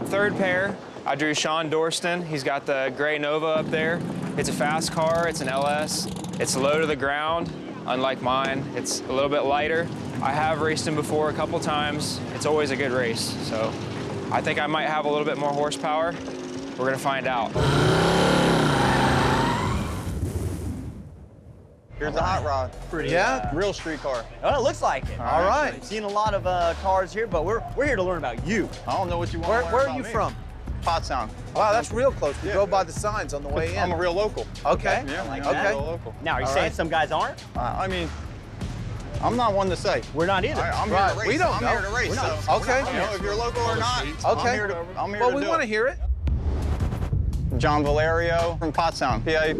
third pair, I drew Shawn. He's got the gray Nova up there. It's a fast car, it's an LS. It's low to the ground, unlike mine. It's a little bit lighter. I have raced him before a couple times. It's always a good race, so I think I might have a little bit more horsepower. We're gonna find out. Here's the hot rod. Pretty, real street car. Oh, it looks like it. All right. I've seen a lot of cars here, but we're here to learn about you. I don't know what you want. Where are you from? Pottstown. Wow, that's real close. We Yeah. drove by the signs on the way in. I'm a real local. Okay. Yeah, like I'm that. a real local. Now, are you All saying right. some guys aren't? I mean, I'm not one to say. We're not either. I'm Right. here to race. We don't I'm know. here to race. We're not. So, Okay. you know, if you're local or not, Okay. I'm here to Well, we do want to it. hear it. John Valerio from Pottstown, PA.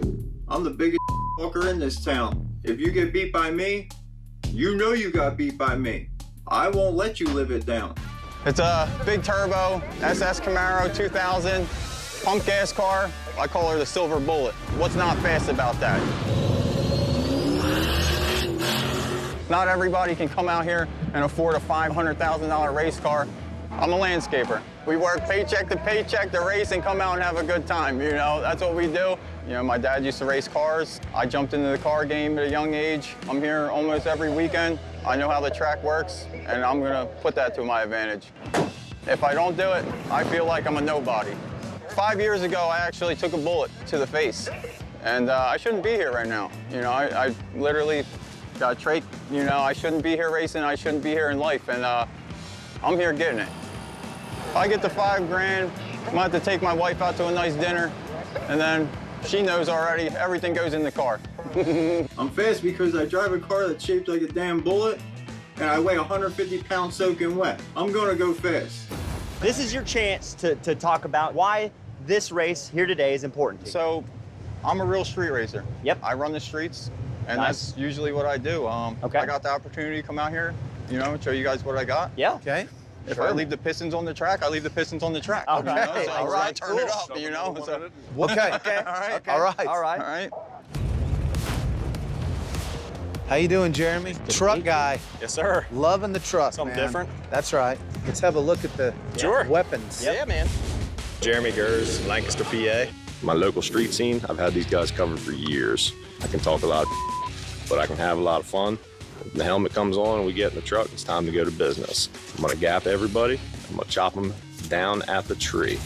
I'm the biggest fucker in this town. If you get beat by me, you know you got beat by me. I won't let you live it down. It's a big turbo SS Camaro 2000 pump gas car. I call her the silver bullet. What's not fast about that? Not everybody can come out here and afford a $500,000 race car. I'm a landscaper. We work paycheck to paycheck to race and come out and have a good time, you know? That's what we do. You know, my dad used to race cars. I jumped into the car game at a young age. I'm here almost every weekend. I know how the track works, and I'm gonna put that to my advantage. If I don't do it, I feel like I'm a nobody. 5 years ago, I actually took a bullet to the face, and I shouldn't be here right now. You know, I literally got a trach. You know, I shouldn't be here racing. I shouldn't be here in life, and I'm here getting it. If I get the $5 grand, I'm gonna have to take my wife out to a nice dinner, and then she knows already everything goes in the car. I'm fast because I drive a car that's shaped like a damn bullet, and I weigh 150 pounds soaking wet. I'm gonna go fast. This is your chance to talk about why this race here today is important to you. So, I'm a real street racer. Yep. I run the streets, and Nice. that's usually what I do. Okay. I got the opportunity to come out here, you know, show you guys what I got. Yeah. Okay. If I leave the pistons on the track, I leave the pistons on the track. Okay. You know? So All I right, turn it cool. up, you know? So, Okay. Okay. all right. Okay. All right. All right. All right. How you doing, Jeremy? Truck guy. Yes, sir. Loving the truck, Something man. different? That's right. Let's have a look at the Sure. weapons. Yeah, man. Jeremy Gers, Lancaster, PA. My local street scene, I've had these guys covered for years. I can talk a lot, but I can have a lot of fun. When the helmet comes on and we get in the truck, it's time to go to business. I'm gonna gap everybody. I'm gonna chop them down at the tree.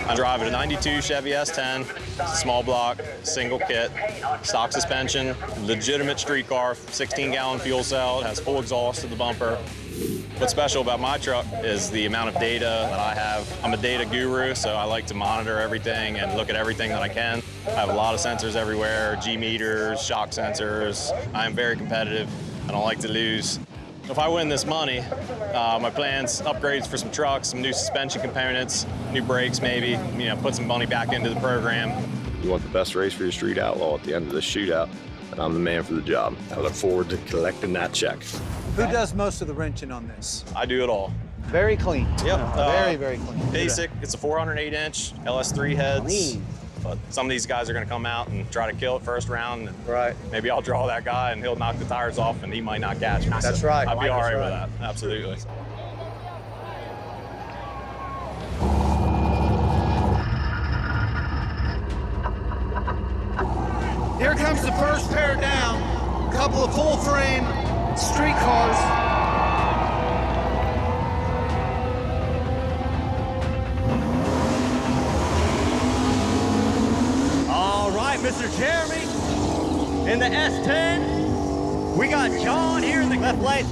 I'm driving a 92 Chevy S10, small block, single kit, stock suspension, legitimate street car, 16-gallon fuel cell, it has full exhaust to the bumper. What's special about my truck is the amount of data that I have. I'm a data guru, so I like to monitor everything and look at everything that I can. I have a lot of sensors everywhere, G meters, shock sensors. I am very competitive. I don't like to lose. If I win this money, my plan's upgrades for some trucks, some new suspension components, new brakes maybe, you know, put some money back into the program. You want the best race for your Street Outlaw at the end of this shootout, and I'm the man for the job. I look forward to collecting that check. Who does most of the wrenching on this? I do it all. Very clean. Yep. Very, very clean. Basic, it's a 408-inch LS3 heads. Clean. But some of these guys are gonna come out and try to kill it first round. And Right. maybe I'll draw that guy and he'll knock the tires off and he might not catch me. That's So right. I'd be all That's right with right. that, absolutely. Here comes the first pair down. Couple of full frame street cars. All right, Mr. Jeremy, in the S10, we got John here in the left lane.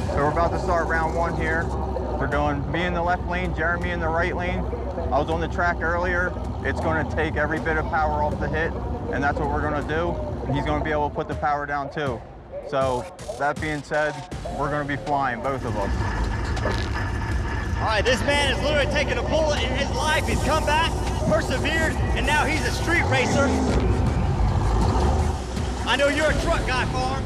So we're about to start round one here. We're doing me in the left lane, Jeremy in the right lane. I was on the track earlier. It's going to take every bit of power off the hit, and that's what we're going to do. And he's going to be able to put the power down too. So that being said, we're going to be flying, both of us. All right, this man is literally taking a bullet in his life. He's come back, persevered, and now he's a street racer. I know you're a truck guy, Farm.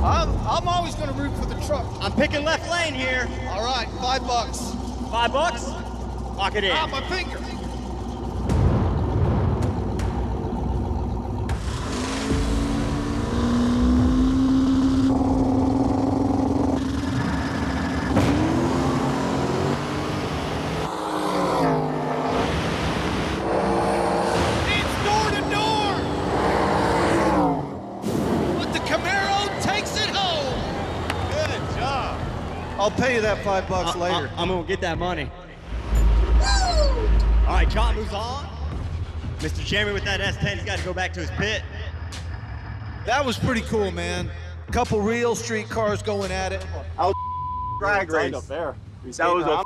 I'm always going to root for the truck. I'm picking left lane here. All right, $5. $5? Lock it in. Ah, my finger. that $5 later. I'm gonna get that money. All right, John moves on. Mr. Jeremy with that S10, he's got to go back to his pit. That was pretty cool, man. Couple real street cars going at it. Drag race. That was a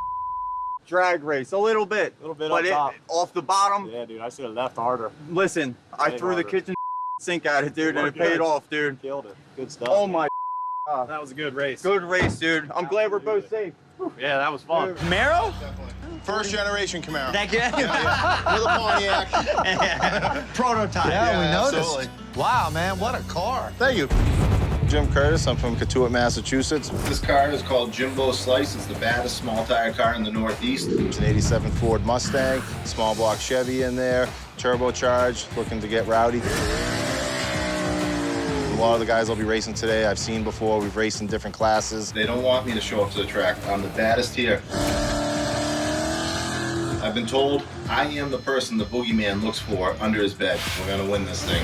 drag race, a little bit. But off the bottom. Yeah, dude, I should have left harder. Listen, I threw the kitchen sink at it, dude, and it paid off, dude. Killed it. Good stuff. Oh my. That was a good race. Good race, dude. I'm glad we're both safe. Yeah, that was fun. Camaro? First generation Camaro. Thank you. With a Pontiac. Prototype. Yeah, we noticed. Absolutely. Wow, man, what a car. Thank you. Jim Curtis, I'm from Katuitt, Massachusetts. This car is called Jimbo Slice. It's the baddest small tire car in the Northeast. It's an 87 Ford Mustang, small block Chevy in there, turbocharged, looking to get rowdy. A lot of the guys I'll be racing today I've seen before. We've raced in different classes. They don't want me to show up to the track. I'm the baddest here. I've been told I am the person the boogeyman looks for under his bed. We're gonna win this thing.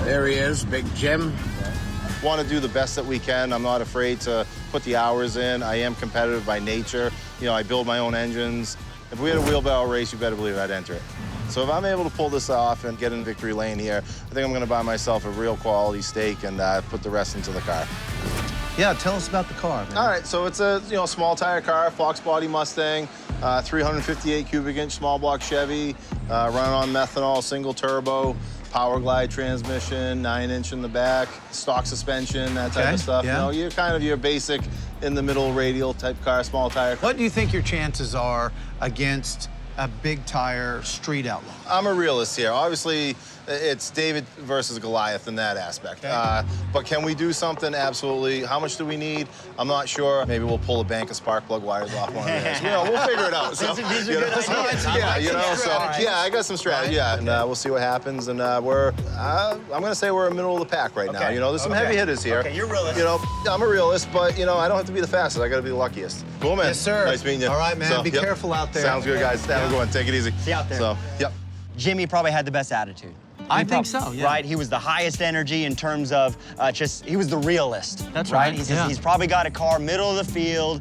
There he is, Big Jim. Want to do the best that we can. I'm not afraid to put the hours in. I am competitive by nature. You know, I build my own engines. If we had a wheelbarrow race, you better believe I'd enter it. So if I'm able to pull this off and get in victory lane here, I think I'm going to buy myself a real quality steak and put the rest into the car. Yeah, tell us about the car, man. All right, so it's a small tire car, Fox body Mustang, 358 cubic inch small block Chevy, running on methanol, single turbo, power glide transmission, 9-inch in the back, stock suspension, that type of stuff. Yeah. You know, you're kind of your basic in the middle radial type car, small tire car. What do you think your chances are against a big tire street outlaw? I'm a realist here. Obviously, it's David versus Goliath in that aspect. But can we do something? Absolutely. How much do we need? I'm not sure. Maybe we'll pull a bank of spark plug wires off one of these. We'll figure it out. So, These are good ideas. Yeah, I got some strategy. Yeah, and we'll see what happens. And I'm going to say we're in the middle of the pack right now. You know, there's some heavy hitters here. Okay, you're a realist. You know, I'm a realist, but, you know, I don't have to be the fastest. I got to be the luckiest. Cool, man. Yes, sir. Nice meeting you. All right, man. Be careful out there. Sounds good, guys. Have a good one. Take it easy. See you out there. So, yep. Jimmy probably had the best attitude. I think so, yeah. Right? He was the highest energy in terms of he was the realist. That's right. He says he's probably got a car middle of the field.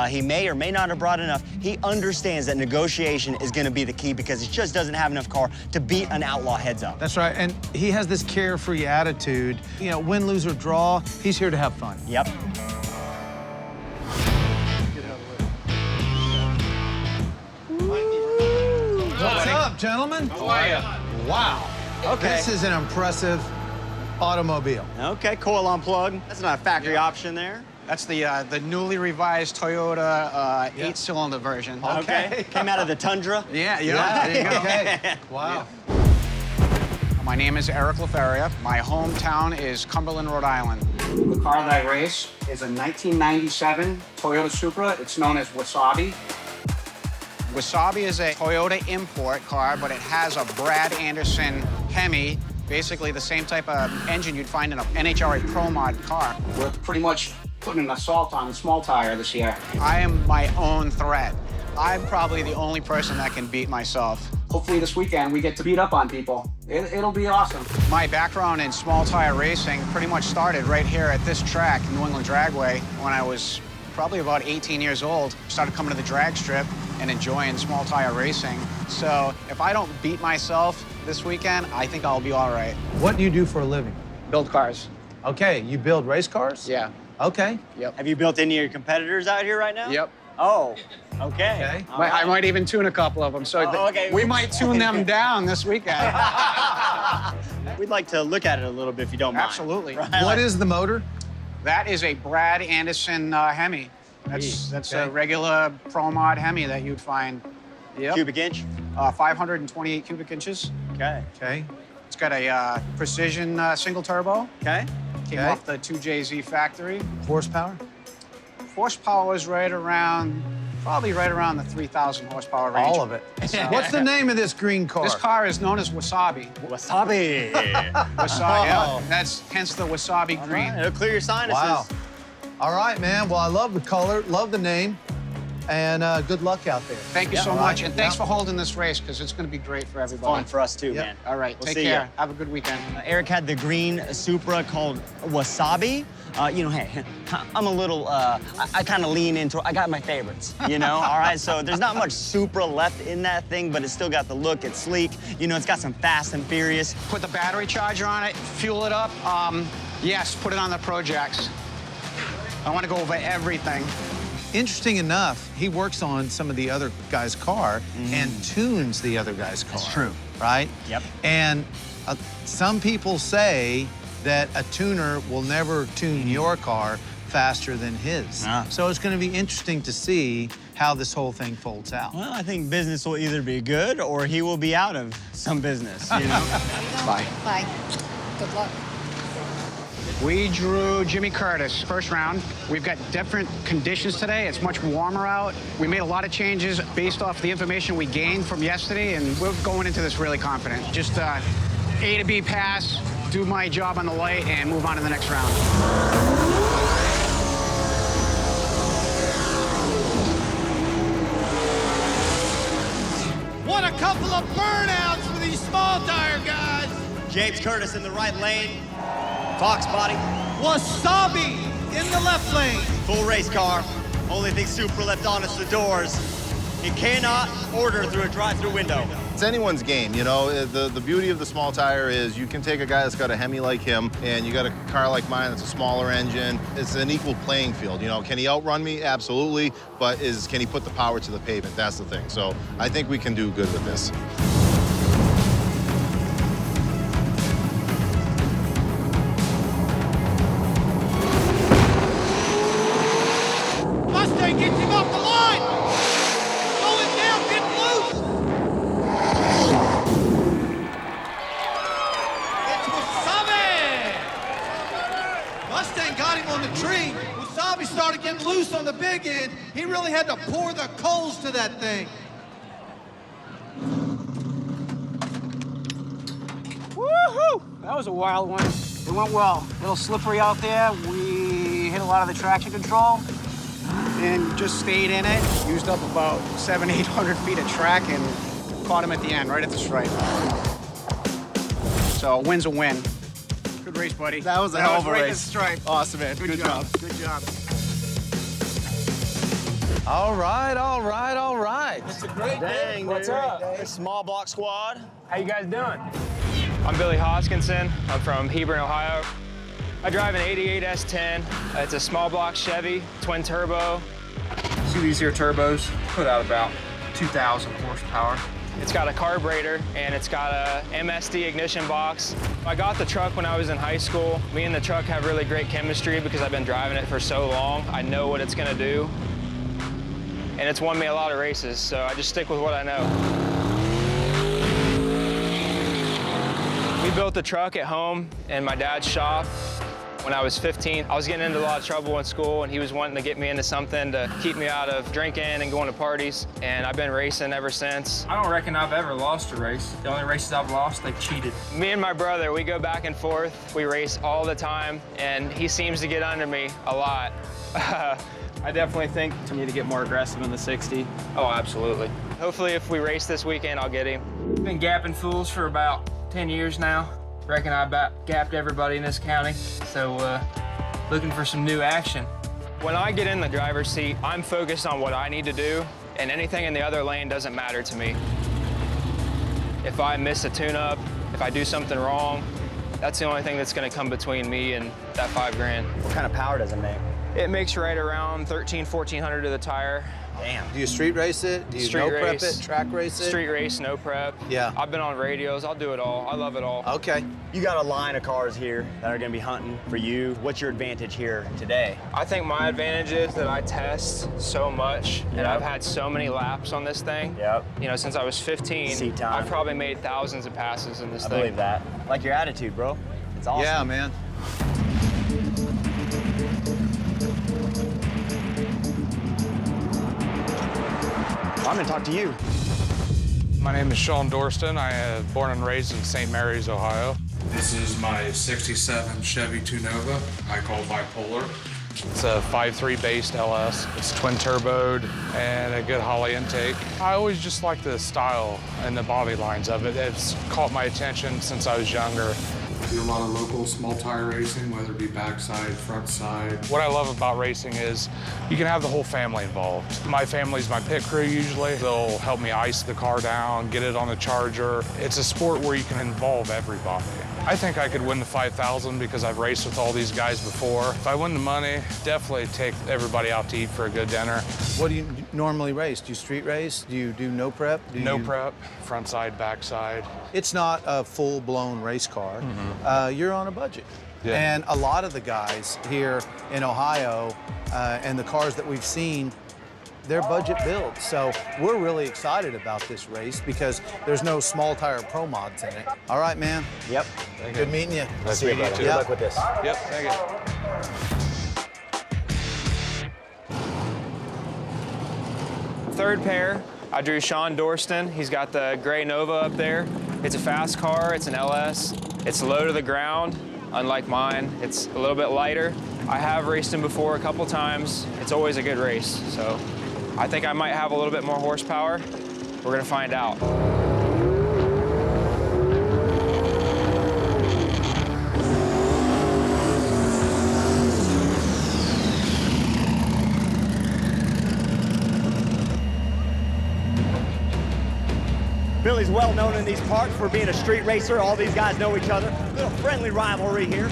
He may or may not have brought enough. He understands that negotiation is going to be the key because he just doesn't have enough car to beat an outlaw heads up. That's right, and he has this carefree attitude. You know, win, lose, or draw, he's here to have fun. Yep. What's up, gentlemen? How are you? Wow. Okay. This is an impressive automobile. Okay, coil on plug. That's not a factory option there. That's the newly revised Toyota 8-cylinder version. Okay. Came out of the Tundra. Yeah, there you go. Okay. Wow. My name is Eric LaFeria. My hometown is Cumberland, Rhode Island. The car that I race is a 1997 Toyota Supra. It's known as Wasabi. Wasabi is a Toyota import car, but it has a Brad Anderson Hemi, basically the same type of engine you'd find in an NHRA Pro Mod car. We're pretty much putting an assault on a small tire this year. I am my own threat. I'm probably the only person that can beat myself. Hopefully this weekend we get to beat up on people. It'll be awesome. My background in small tire racing pretty much started right here at this track, New England Dragway, when I was probably about 18 years old. Started coming to the drag strip and enjoying small tire racing. So if I don't beat myself this weekend, I think I'll be all right. What do you do for a living? Build cars. Okay, you build race cars? Yeah. Okay. Yep. Have you built any of your competitors out here right now? Yep. Oh, okay. I might even tune a couple of them. So we might tune them down this weekend. We'd like to look at it a little bit if you don't mind. Absolutely. Right? What is the motor? That is a Brad Anderson Hemi. That's a regular Pro Mod Hemi that you'd find. Yep. Cubic inch? 528 cubic inches. Okay. Okay. It's got a precision single turbo. Okay. Came off the 2JZ factory. Horsepower? Horsepower is probably right around the 3,000 horsepower range. All of it. What's the name of this green car? This car is known as Wasabi. Wasabi. Wasabi, yeah. That's hence the Wasabi green. Right. It'll clear your sinuses. Wow. All right, man. Well, I love the color, love the name. and good luck out there. Thank you so much, and thanks for holding this race, because it's going to be great for everybody. Fun for us too, man. All right, We'll take see care. ya. Have a good weekend. Eric had the green Supra called Wasabi. You know, hey, I'm a little, I kind of lean into, I got my favorites, you know? All right, so there's not much Supra left in that thing, but it's still got the look, it's sleek. You know, it's got some Fast and Furious. Put the battery charger on it, fuel it up. Yes, put it on the Projects. I want to go over everything. Interesting enough, he works on some of the other guy's car and tunes the other guy's car. That's true. Right? Yep. And some people say that a tuner will never tune your car faster than his. So it's going to be interesting to see how this whole thing folds out. Well, I think business will either be good or he will be out of some business, you know? Bye. Bye. Good luck. We drew Jimmy Curtis, first round. We've got different conditions today. It's much warmer out. We made a lot of changes based off the information we gained from yesterday, and we're going into this really confident. Just A to B pass, do my job on the light, and move on to the next round. What a couple of burnouts for these small tire guys. James Curtis in the right lane. Fox body. Wasabi in the left lane. Full race car. Only thing Supra left on is the doors. You cannot order through a drive-through window. It's anyone's game, you know. The beauty of the small tire is you can take a guy that's got a Hemi like him, and you got a car like mine that's a smaller engine. It's an equal playing field, you know. Can he outrun me? Absolutely. But can he put the power to the pavement? That's the thing. So I think we can do good with this. Mustang gets him off the line. Going down, getting loose. It's Wasabi. Mustang got him on the tree. Wasabi started getting loose on the big end. He really had to pour the coals to that thing. Woohoo! That was a wild one. It went well. A little slippery out there. We hit a lot of the traction control and just stayed in it. Used up about 700-800 feet of track and caught him at the end, right at the stripe. So a win's a win. Good race, buddy. That was a hell of a right race. at the stripe. Awesome, man. Good job. Good job. All right, all right, all right. It's a great day. Dang, What's dude. up? Small block squad. How you guys doing? I'm Billy Hoskinson. I'm from Hebron, Ohio. I drive an 88 S10. It's a small block Chevy, twin turbo. See these here turbos? Put out about 2,000 horsepower. It's got a carburetor and it's got a MSD ignition box. I got the truck when I was in high school. Me and the truck have really great chemistry because I've been driving it for so long. I know what it's gonna do. And it's won me a lot of races, so I just stick with what I know. We built the truck at home in my dad's shop. When I was 15, I was getting into a lot of trouble in school, and he was wanting to get me into something to keep me out of drinking and going to parties, and I've been racing ever since. I don't reckon I've ever lost a race. The only races I've lost, they've cheated. Me and my brother, we go back and forth. We race all the time, and he seems to get under me a lot. I definitely think we need to get more aggressive in the 60. Oh, absolutely. Hopefully, if we race this weekend, I'll get him. Been gapping fools for about 10 years now. Reckon I about gapped everybody in this county. So, looking for some new action. When I get in the driver's seat, I'm focused on what I need to do, and anything in the other lane doesn't matter to me. If I miss a tune-up, if I do something wrong, that's the only thing that's gonna come between me and that $5 grand. What kind of power does it make? It makes right around 1,400 to the tire. Damn. Do you street race it? Do you Street no prep race. it, track race it? Street race, no prep. Yeah. I've been on radios. I'll do it all. I love it all. Okay. You got a line of cars here that are gonna be hunting for you. What's your advantage here today? I think my advantage is that I test so much, and I've had so many laps on this thing. Yep. You know, since I was 15, Seat time. I've probably made thousands of passes in this I thing. believe that. Like your attitude, bro. It's awesome. Yeah, man. I'm gonna talk to you. My name is Shawn Dorston. I was born and raised in St. Mary's, Ohio. This is my '67 Chevy 2 Nova I call bipolar. It's a 5.3 based LS. It's twin turboed and a good Holley intake. I always just like the style and the body lines of it. It's caught my attention since I was younger. Do a lot of local small tire racing, whether it be backside, front side. What I love about racing is you can have the whole family involved. My family's my pit crew usually. They'll help me ice the car down, get it on the charger. It's a sport where you can involve everybody. I think I could win the 5,000 because I've raced with all these guys before. If I win the money, definitely take everybody out to eat for a good dinner. What do you normally race? Do you street race? Do you do no prep? Prep, front side, back side. It's not a full-blown race car. You're on a budget. Yeah. And a lot of the guys here in Ohio and the cars that we've seen, they're budget builds. So we're really excited about this race because there's no small tire pro mods in it. All right, man. Yep. Good meeting you. Nice to meet you. Good luck with this. Yep, thank you. Third pair, I drew Shawn Dorston. He's got the gray Nova up there. It's a fast car, it's an LS. It's low to the ground, unlike mine. It's a little bit lighter. I have raced him before a couple times. It's always a good race, so I think I might have a little bit more horsepower. We're gonna find out. Billy's well known in these parts for being a street racer. All these guys know each other. A little friendly rivalry here.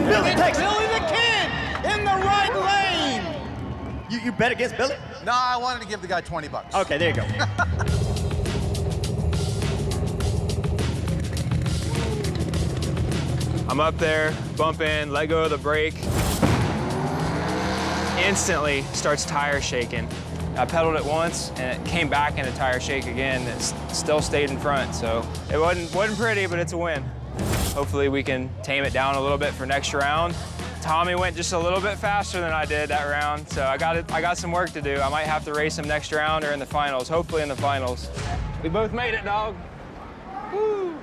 Billy takes Billy the Kid in the right lane. You bet against Billy? No, I wanted to give the guy 20 bucks. Okay, there you go. I'm up there, bump in, let go of the brake. Instantly starts tire shaking. I pedaled it once and it came back into tire shake again. It still stayed in front, so it wasn't pretty, but it's a win. Hopefully we can tame it down a little bit for next round. Tommy went just a little bit faster than I did that round, so I got some work to do. I might have to race him next round or in the finals, hopefully in the finals. We both made it, dog. Woo.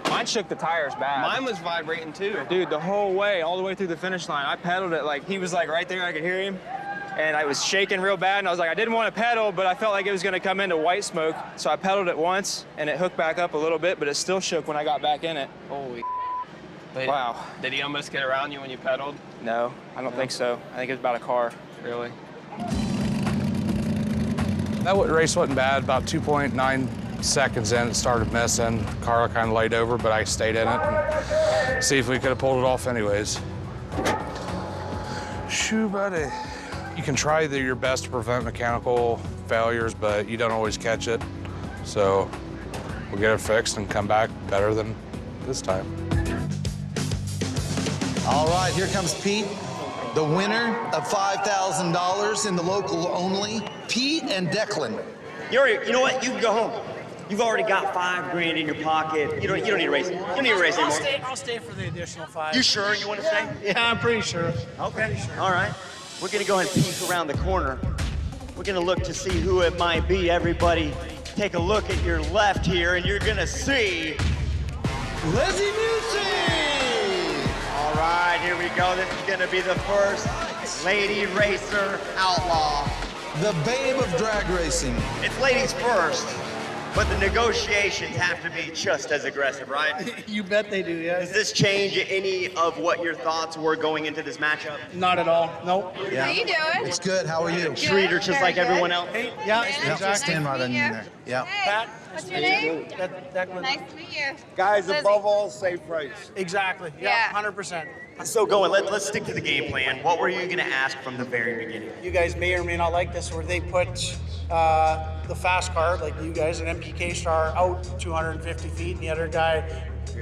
Mine shook the tires bad. Mine was vibrating too. Dude, the whole way, all the way through the finish line, I pedaled it like, he was like right there, I could hear him. And I was shaking real bad, and I was like, I didn't want to pedal, but I felt like it was gonna come into white smoke. So I pedaled it once, and it hooked back up a little bit, but it still shook when I got back in it. Holy. Wow. Did he almost get around you when you pedaled? No, I don't think so. I think it was about a car. Really? That race wasn't bad. About 2.9 seconds in, it started missing. Car kind of laid over, but I stayed in it and see if we could have pulled it off anyways. Shoo, buddy. You can try your best to prevent mechanical failures, but you don't always catch it. So we'll get it fixed and come back better than this time. All right, here comes Pete, the winner of $5,000 in the local only. Pete and Declan. You know what? You can go home. You've already got $5 grand in your pocket. You don't need to race. You don't need to race anymore. I'll stay for the additional 5. You sure you want to stay? Yeah, I'm pretty sure. Okay. All right. We're gonna go ahead and peek around the corner. We're gonna look to see who it might be. Everybody, take a look at your left here, and you're gonna see Lizzy Music! All right, here we go. This is gonna be the first lady racer outlaw. The babe of drag racing. It's ladies first, but the negotiations have to be just as aggressive, right? You bet they do, yeah. Does this change any of what your thoughts were going into this matchup? Not at all. Nope. Yeah. How you doing? It's good. How are you? Treat her just like everyone else. Hey, yeah, exactly. Stand right on you there. Yeah. Hey, Pat, what's your name? Declan. Nice to meet you. Guys, Lizzy. above all, safe race. Exactly. Yeah. 100%. So let's stick to the game plan. What were you gonna ask from the very beginning? You guys may or may not like this, where they put the fast car, like you guys, an MPK star, out 250 feet, and the other guy.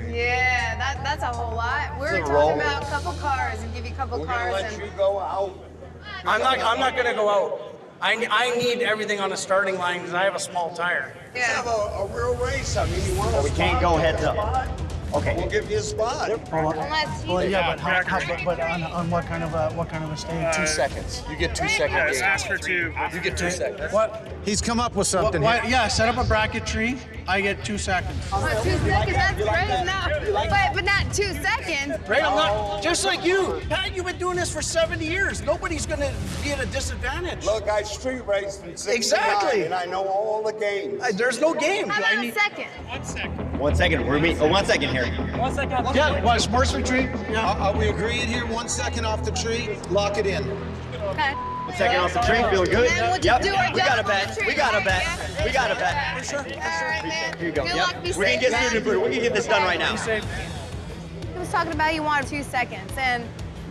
Yeah, that's a whole lot. We were talking about a couple cars and give you a couple We're cars. gonna let you go out. I'm not gonna go out. I need everything on the starting line because I have a small tire. Yeah. Have a real race. I mean, you want We can't go heads up. Okay. We'll give you a spot. Unless you. Well, yeah, but on what kind of a stage? 2 seconds. You get 2 seconds. Ask for 2. You get 2 seconds. What? He's come up with something What? here. Yeah, set up a bracket tree. I get 2 seconds. Oh, 2 seconds, that's great. No, but not 2 seconds. Right? I'm not just like you. Pat, you've been doing this for 70 years. Nobody's gonna be at a disadvantage. Look, I street raced in 69, Exactly. and I know all the games. There's no game. How about a second? 1 second. 1 second. We're meeting. 1 second here. 1 second. Yeah, what, sports retreat? Yeah. Are we agreeing here? 1 second off the tree, lock it in. Okay. 1 second off the tree. Feeling good? And we'll just Yep. do our We got a job on bet. the tree, We got a right? bet. Yeah. We got a bet. For sure. All right, man. Here you go. Good Yep. luck. Be We can safe, get man. through. We can get this done right now. He was talking about he wanted 2 seconds, and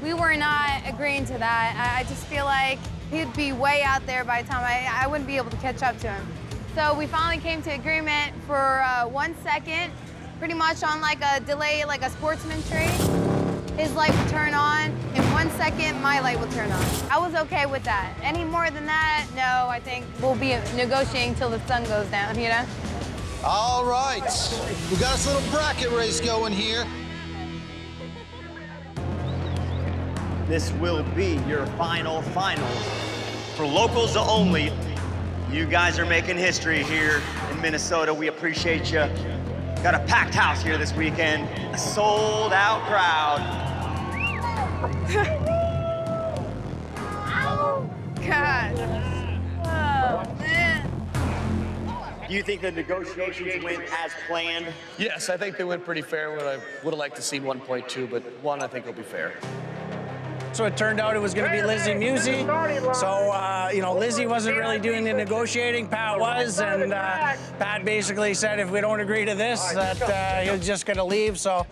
we were not agreeing to that. I just feel like he'd be way out there by the time I wouldn't be able to catch up to him. So we finally came to agreement for 1 second, pretty much on like a delay, like a sportsman tree. His light will turn on. In 1 second, my light will turn on. I was okay with that. Any more than that, no, I think we'll be negotiating till the sun goes down, you know? All right. We got this little bracket race going here. This will be your finals for locals only. You guys are making history here in Minnesota. We appreciate you. Got a packed house here this weekend, a sold-out crowd. God. Oh, man. Do you think the negotiations went as planned? Yes, I think they went pretty fair. I would have liked to see 1.2, but 1 I think will be fair. So it turned out it was going to be Lizzy Musey. So, you know, Lizzy wasn't really doing the negotiating. Pat was, and Pat basically said if we don't agree to this, that he was just going to leave. So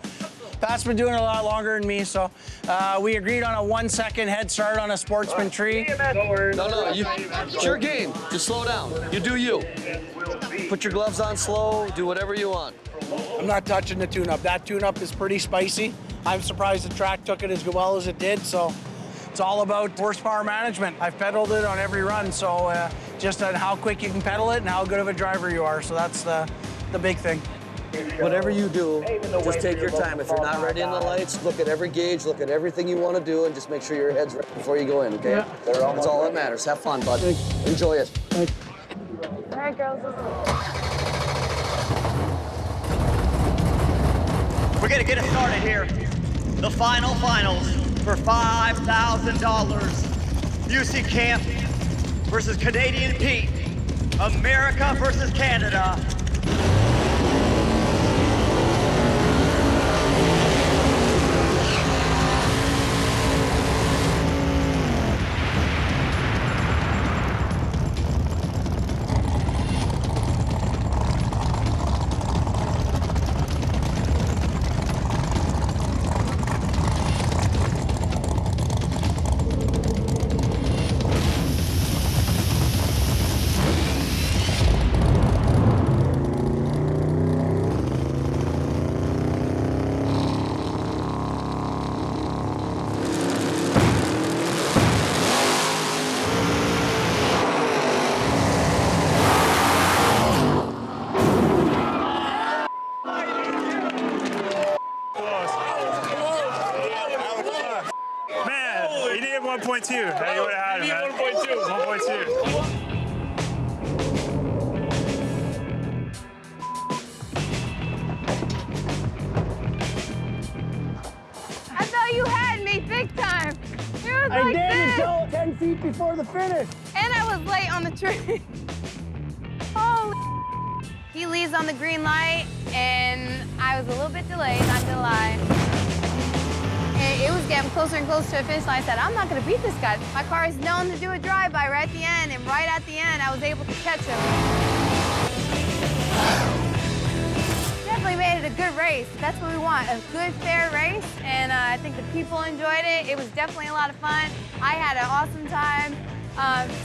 Pat's been doing it a lot longer than me. So we agreed on a 1 second head start on a sportsman tree. No, it's your game. Just slow down. You do you. Put your gloves on slow. Do whatever you want. I'm not touching the tune-up. That tune-up is pretty spicy. I'm surprised the track took it as well as it did, so it's all about horsepower management. I've pedaled it on every run, so just on how quick you can pedal it and how good of a driver you are, so that's the big thing. Whatever you do, just take your time. If you're not ready in the lights, look at every gauge, look at everything you want to do, and just make sure your head's ready before you go in, okay? Yeah. That's all that matters. Have fun, bud. Enjoy it. All right, girls. We're gonna get it started here. The finals for $5,000. UC Camp versus Canadian Pete. America versus Canada. Man, you needed 1.2. Now you would have had it, man. 1.2. 1.2. I thought you had me big time. It was I like did this. until 10 feet before the finish. And I was late on the tree. Holy. He leaves on the green light, and I was a little bit delayed, not gonna lie. And it was getting closer and closer to the finish line. I said, I'm not gonna beat this guy. My car is known to do a drive-by right at the end, and right at the end, I was able to catch him. Definitely made it a good race. That's what we want, a good, fair race. And I think the people enjoyed it. It was definitely a lot of fun. I had an awesome time.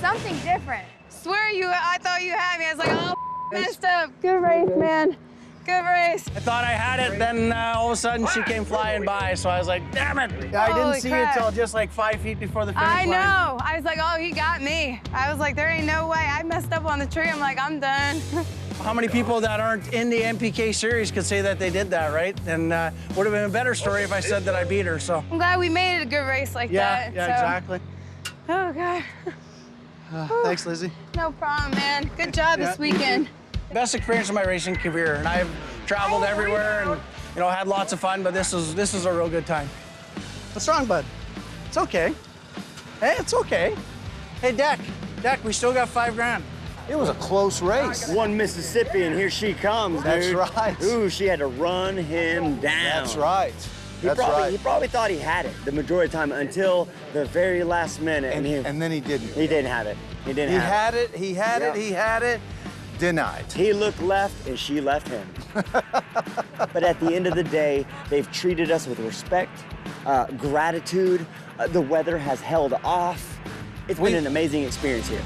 Something different. Swear I thought you had me. I was like, oh, messed up. Good race, man. Good race. I thought I had it, then all of a sudden she came flying by, so I was like, damn it. I Holy didn't see crap. it till just like 5 feet before the finish I line. know. I was like, oh, he got me. I was like, there ain't no way. I messed up on the tree. I'm like, I'm done. How many people that aren't in the MPK series could say that they did that, right? And would have been a better story if I said that I beat her, so. I'm glad we made it a good race like that. Yeah, so. exactly. Oh, God. Thanks, Lizzy. No problem, man. Good job this weekend. Best experience of my racing career, and I've traveled everywhere and, you know, had lots of fun, but this is a real good time. What's wrong, bud? It's okay. Hey, it's okay. Hey, Deck, we still got $5 grand. It was a close race. One Mississippi, and here she comes, That's dude. right. Ooh, she had to run him down. That's right. He probably thought he had it the majority of the time until the very last minute. And then he didn't. He didn't have it. He had it. Denied. He looked left and she left him. But at the end of the day, they've treated us with respect, gratitude. The weather has held off. It's been an amazing experience here.